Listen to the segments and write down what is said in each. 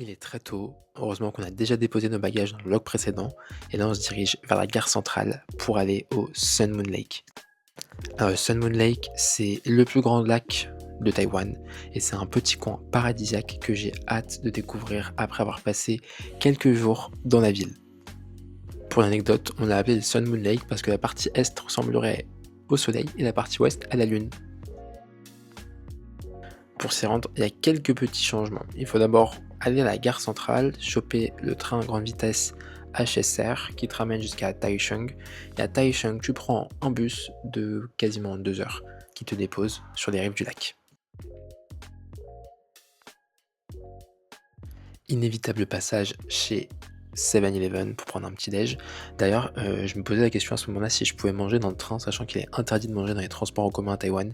Il est très tôt, heureusement qu'on a déjà déposé nos bagages dans le log précédent, et là on se dirige vers la gare centrale pour aller au Sun Moon Lake. Alors, le Sun Moon Lake, c'est le plus grand lac de Taïwan, et c'est un petit coin paradisiaque que j'ai hâte de découvrir après avoir passé quelques jours dans la ville. Pour l'anecdote, on l'a appelé le Sun Moon Lake parce que la partie est ressemblerait au soleil et la partie ouest à la lune. Pour s'y rendre, il y a quelques petits changements. Il faut d'abord aller à la gare centrale, choper le train à grande vitesse HSR qui te ramène jusqu'à Taichung. Et à Taichung, tu prends un bus de quasiment 2 heures qui te dépose sur les rives du lac. Inévitable passage chez 7-Eleven pour prendre un petit déj. D'ailleurs, je me posais la question à ce moment-là si je pouvais manger dans le train, sachant qu'il est interdit de manger dans les transports en commun à Taïwan.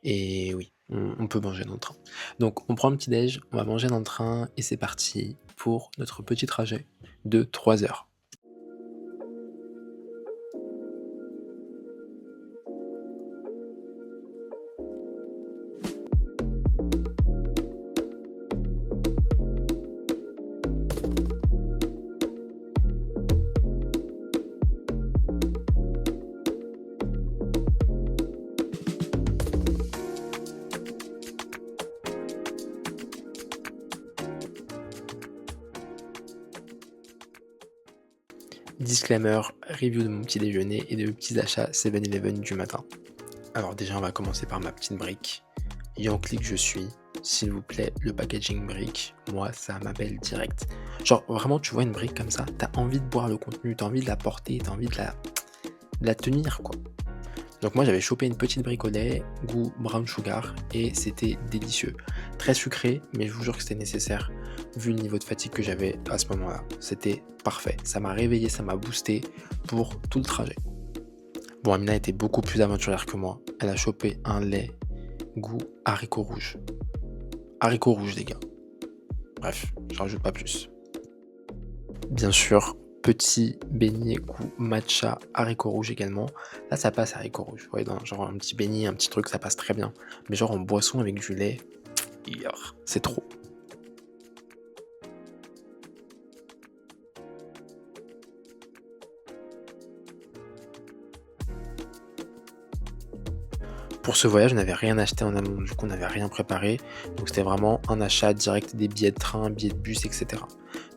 Et oui, on peut manger dans le train. Donc on prend le petit déj, on va manger dans le train et c'est parti pour notre petit trajet de 3 heures. Disclaimer, review de mon petit déjeuner et de mes petits achats 7-Eleven du matin. Alors déjà on va commencer par ma petite brique. Yankee que je suis, s'il vous plaît, le packaging brique, moi ça m'appelle direct. Genre vraiment tu vois une brique comme ça, t'as envie de boire le contenu, t'as envie de la porter, t'as envie de la tenir quoi. Donc moi j'avais chopé une petite brique au lait, goût brown sugar, et c'était délicieux. Très sucré, mais je vous jure que c'était nécessaire, vu le niveau de fatigue que j'avais à ce moment-là. C'était parfait, ça m'a réveillé, ça m'a boosté pour tout le trajet. Bon, Amina était beaucoup plus aventurière que moi. Elle a chopé un lait goût haricot rouge. Haricot rouge les gars. Bref, j'en rajoute pas plus. Bien sûr, petit beignet goût matcha haricot rouge également. Là, ça passe haricot rouge. Ouais, dans genre un petit beignet, un petit truc, ça passe très bien. Mais genre en boisson avec du lait, c'est trop. Pour ce voyage, on n'avait rien acheté en amont, du coup on n'avait rien préparé. Donc c'était vraiment un achat direct des billets de train, billets de bus, etc.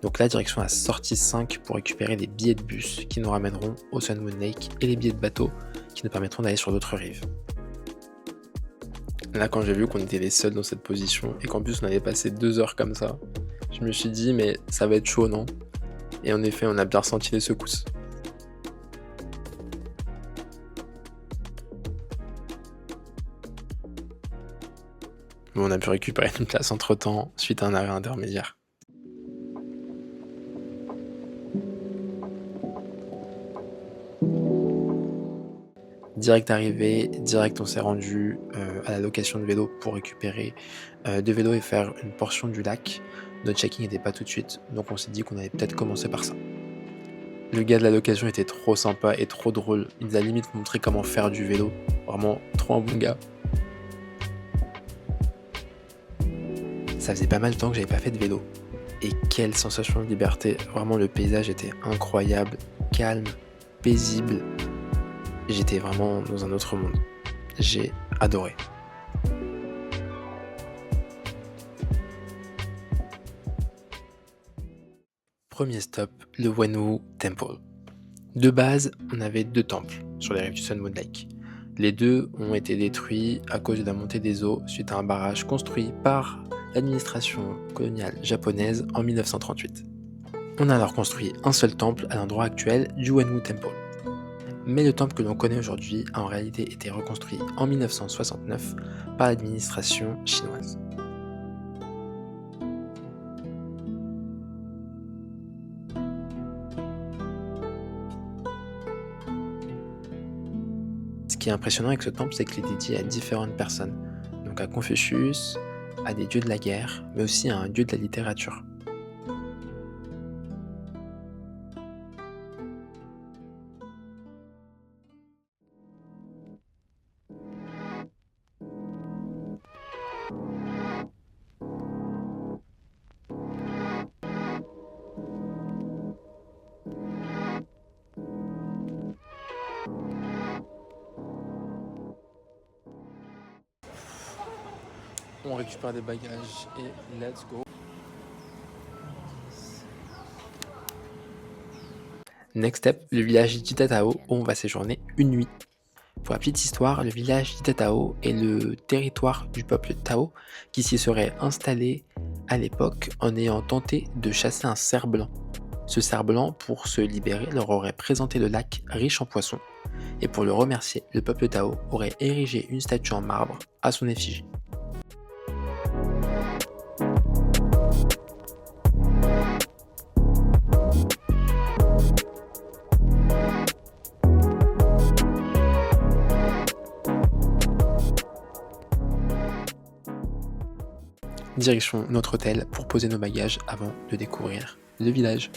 Donc là, direction la sortie 5 pour récupérer les billets de bus qui nous ramèneront au Sun Moon Lake et les billets de bateau qui nous permettront d'aller sur d'autres rives. Là, quand j'ai vu qu'on était les seuls dans cette position et qu'en plus on avait passé 2 heures comme ça, je me suis dit, mais ça va être chaud, non? Et en effet, on a bien ressenti les secousses. Mais on a pu récupérer une place entre temps suite à un arrêt intermédiaire. Direct arrivé, direct on s'est rendu à la location de vélo pour récupérer 2 vélos et faire une portion du lac. Notre check-in n'était pas tout de suite, donc on s'est dit qu'on allait peut-être commencer par ça. Le gars de la location était trop sympa et trop drôle. Il nous a limite montré comment faire du vélo. Vraiment trop un bon gars. Ça faisait pas mal de temps que j'avais pas fait de vélo. Et quelle sensation de liberté. Vraiment le paysage était incroyable, calme, paisible. J'étais vraiment dans un autre monde. J'ai adoré. Premier stop, le Wenwu Temple. De base, on avait 2 temples sur les rives du Sun Moon Lake. Les deux ont été détruits à cause de la montée des eaux suite à un barrage construit par l'administration coloniale japonaise en 1938. On a alors construit un seul temple à l'endroit actuel du Wenwu Temple. Mais le temple que l'on connaît aujourd'hui a en réalité été reconstruit en 1969 par l'administration chinoise. Ce qui est impressionnant avec ce temple, c'est qu'il est dédié à différentes personnes. Donc à Confucius, à des dieux de la guerre, mais aussi à un dieu de la littérature. On récupère des bagages et let's go. Next step, le village d'Itatao où on va séjourner une nuit. Pour la petite histoire, le village d'Itatao est le territoire du peuple Tao qui s'y serait installé à l'époque en ayant tenté de chasser un cerf blanc. Ce cerf blanc, pour se libérer, leur aurait présenté le lac riche en poissons, et pour le remercier, le peuple Tao aurait érigé une statue en marbre à son effigie. Direction notre hôtel pour poser nos bagages avant de découvrir le village.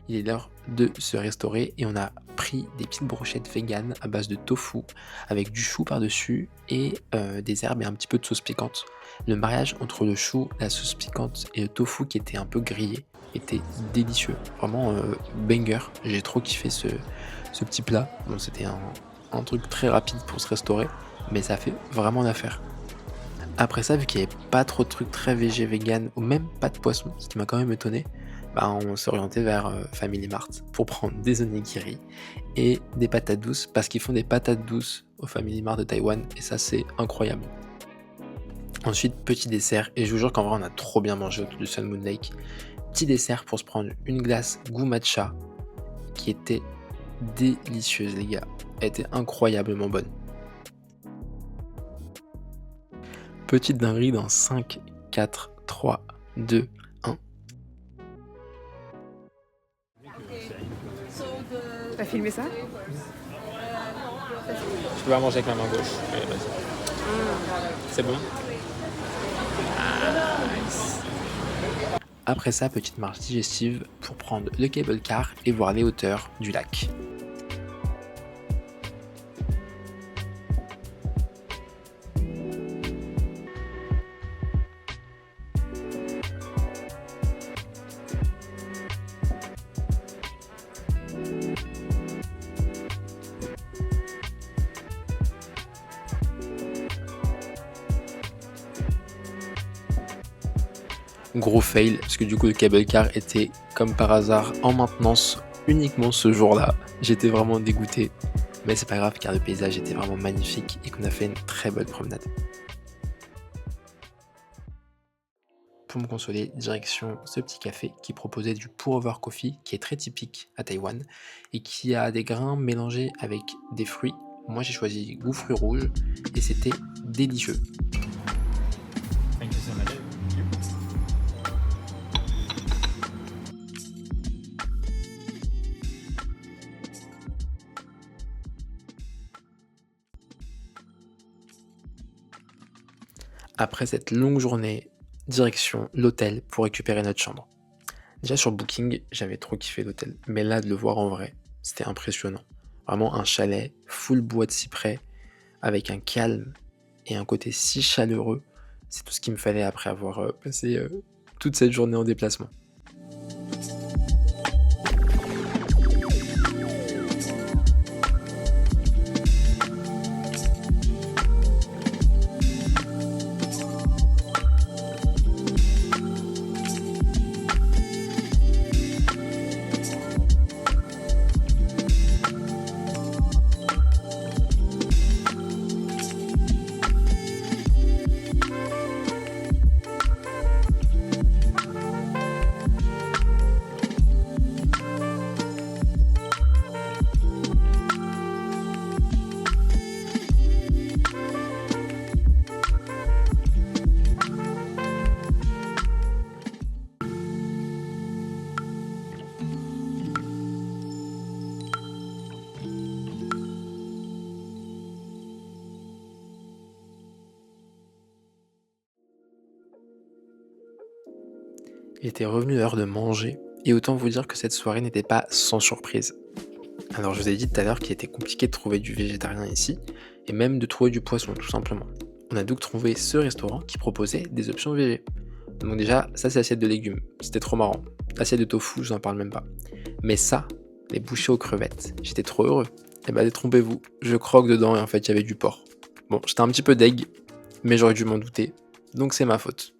Il est l'heure de se restaurer et on a pris des petites brochettes véganes à base de tofu avec du chou par-dessus et des herbes et un petit peu de sauce piquante. Le mariage entre le chou, la sauce piquante et le tofu qui était un peu grillé était délicieux, vraiment banger. J'ai trop kiffé ce petit plat. Bon, c'était un truc très rapide pour se restaurer, mais ça fait vraiment l'affaire. Après ça, vu qu'il n'y avait pas trop de trucs très végé, vegan ou même pas de poisson, ce qui m'a quand même étonné, on s'est orienté vers Family Mart pour prendre des onigiri et des patates douces parce qu'ils font des patates douces au Family Mart de Taïwan et ça c'est incroyable. Ensuite, petit dessert, et je vous jure qu'en vrai on a trop bien mangé autour du Sun Moon Lake. Petit dessert pour se prendre une glace goût matcha qui était délicieuse les gars, elle était incroyablement bonne. Petite dinguerie dans 5, 4, 3, 2, 1. T'as filmé ça? Je peux pas manger avec ma main gauche. Allez, vas-y. C'est bon? Nice. Après ça, petite marche digestive pour prendre le cable car et voir les hauteurs du lac. Gros fail, parce que du coup le cable car était comme par hasard en maintenance uniquement ce jour-là. J'étais vraiment dégoûté, mais c'est pas grave car le paysage était vraiment magnifique et qu'on a fait une très bonne promenade. Pour me consoler, direction ce petit café qui proposait du pour-over coffee qui est très typique à Taïwan et qui a des grains mélangés avec des fruits. Moi j'ai choisi goût fruits rouges et c'était délicieux. Après cette longue journée, direction l'hôtel pour récupérer notre chambre. Déjà sur Booking, j'avais trop kiffé l'hôtel, mais là de le voir en vrai, c'était impressionnant. Vraiment un chalet full bois de cyprès, avec un calme et un côté si chaleureux, c'est tout ce qu'il me fallait après avoir passé toute cette journée en déplacement. Il était revenu l'heure de manger, et autant vous dire que cette soirée n'était pas sans surprise. Alors je vous ai dit tout à l'heure qu'il était compliqué de trouver du végétarien ici, et même de trouver du poisson tout simplement. On a donc trouvé ce restaurant qui proposait des options végé. Donc déjà, ça c'est assiette de légumes, c'était trop marrant. Assiette de tofu, je n'en parle même pas. Mais ça, les bouchées aux crevettes, j'étais trop heureux. Et bah détrompez-vous, je croque dedans et en fait il y avait du porc. Bon, j'étais un petit peu deg, mais j'aurais dû m'en douter, donc c'est ma faute.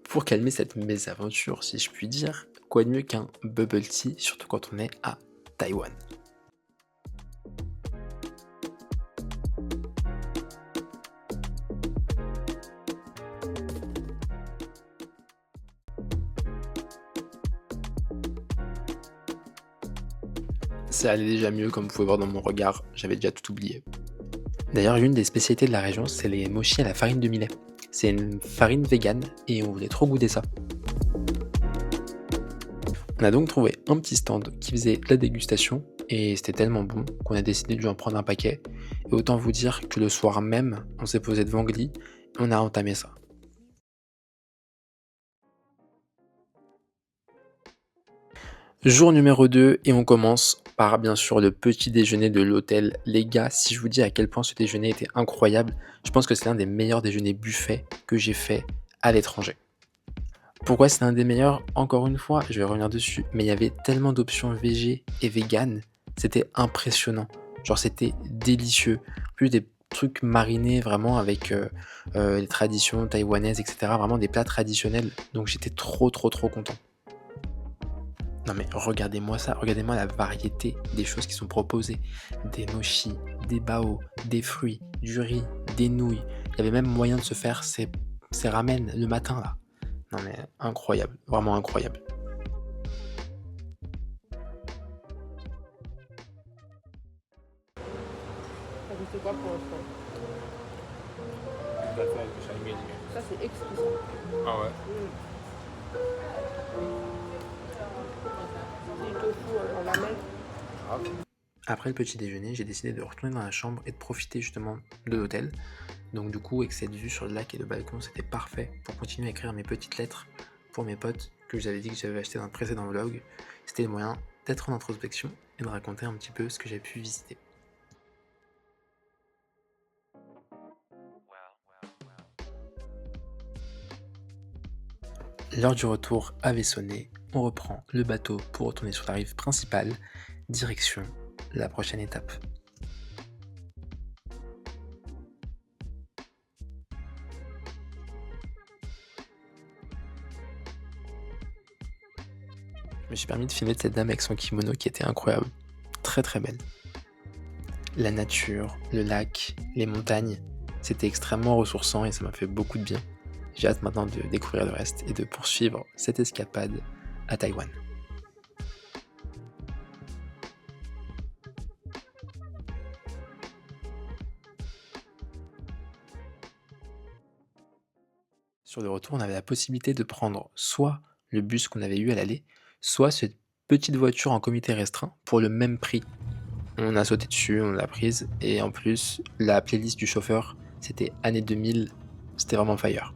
Pour calmer cette mésaventure, si je puis dire, quoi de mieux qu'un bubble tea, surtout quand on est à Taïwan. Ça allait déjà mieux, comme vous pouvez voir dans mon regard, j'avais déjà tout oublié. D'ailleurs, l'une des spécialités de la région, c'est les mochis à la farine de millet. C'est une farine végane et on voulait trop goûter ça. On a donc trouvé un petit stand qui faisait de la dégustation et c'était tellement bon qu'on a décidé de lui en prendre un paquet. Et autant vous dire que le soir même, on s'est posé devant Gli et on a entamé ça. Jour numéro 2 et on commence par bien sûr le petit déjeuner de l'hôtel. Les gars, si je vous dis à quel point ce déjeuner était incroyable, je pense que c'est l'un des meilleurs déjeuners buffets que j'ai fait à l'étranger. Pourquoi c'est un des meilleurs? Encore une fois, je vais revenir dessus, mais il y avait tellement d'options végé et vegan, c'était impressionnant. Genre c'était délicieux. En plus des trucs marinés vraiment avec les traditions taïwanaises, etc. Vraiment des plats traditionnels. Donc j'étais trop content. Non mais regardez-moi ça, regardez-moi la variété des choses qui sont proposées. Des mochis, des bao, des fruits, du riz, des nouilles. Il y avait même moyen de se faire ces ramen le matin là. Non mais incroyable, vraiment incroyable. Ça goûte quoi pour l'instant? Ça c'est exquisant. Ah ouais. Du tofu en lamelles. Après le petit déjeuner, j'ai décidé de retourner dans la chambre et de profiter justement de l'hôtel. Donc du coup, avec cette vue sur le lac et le balcon, c'était parfait pour continuer à écrire mes petites lettres pour mes potes que j'avais dit que j'avais acheté dans le précédent vlog. C'était le moyen d'être en introspection et de raconter un petit peu ce que j'ai pu visiter. L'heure du retour avait sonné, on reprend le bateau pour retourner sur la rive principale, direction la prochaine étape. Je me suis permis de filmer cette dame avec son kimono qui était incroyable, très belle. La nature, le lac, les montagnes, c'était extrêmement ressourçant et ça m'a fait beaucoup de bien. J'ai hâte maintenant de découvrir le reste et de poursuivre cette escapade à Taïwan. Sur le retour, on avait la possibilité de prendre soit le bus qu'on avait eu à l'aller, soit cette petite voiture en comité restreint pour le même prix. On a sauté dessus, on l'a prise, et en plus, la playlist du chauffeur, c'était année 2000, c'était vraiment fire.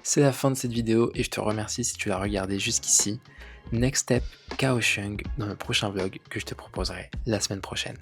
C'est la fin de cette vidéo et je te remercie si tu l'as regardé jusqu'ici. Next step, Kaohsiung dans le prochain vlog que je te proposerai la semaine prochaine.